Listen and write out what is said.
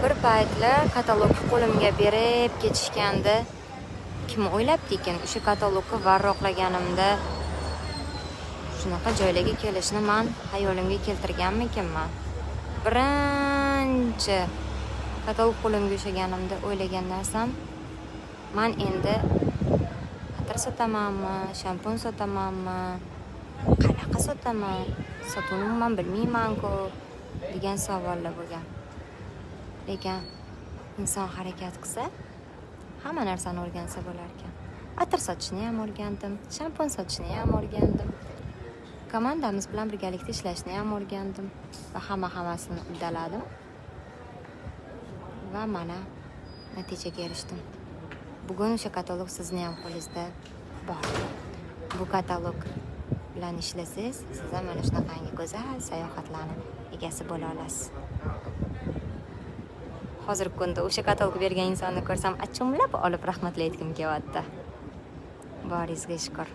Bir paytlar katalogni qo'limga berib ketishganda, kim o'ylabdi ekan o'sha katalogni varroqlaganimda shunaqa joylarga kelishni men hayolimga keltirganmikinman. Birinchi katalog qo'limga ushlaganimda o'ylagan narsam, men endi atir sotamanmi, shampun sotamanmi, qanaqa sotaman, sotuvni umuman bilmayman-ku degan savollar bo'lgan. Lekin inson harakat qilsa, hamma narsani o'rgansa bo'lar ekan. Atir sotishni ham o'rgandim, shampun sotishni ham o'rgandim. Komandamiz bilan birgalikda ishlashni ham o'rgandim va hammasini uddaladim. Va mana natijaga erishdim. Bugun o'sha katalog sizni ham qo'lingizda bor. Bu katalog bilan ishlasangiz, siz ham mana shunaqangi go'zal sayohatlarning egasi bo'la olasiz. Hozirgi kunda o'sha katalog bergan insonni ko'rsam, achchimlab olib rahmatli aytgim kelyapti. Boringizga shukr.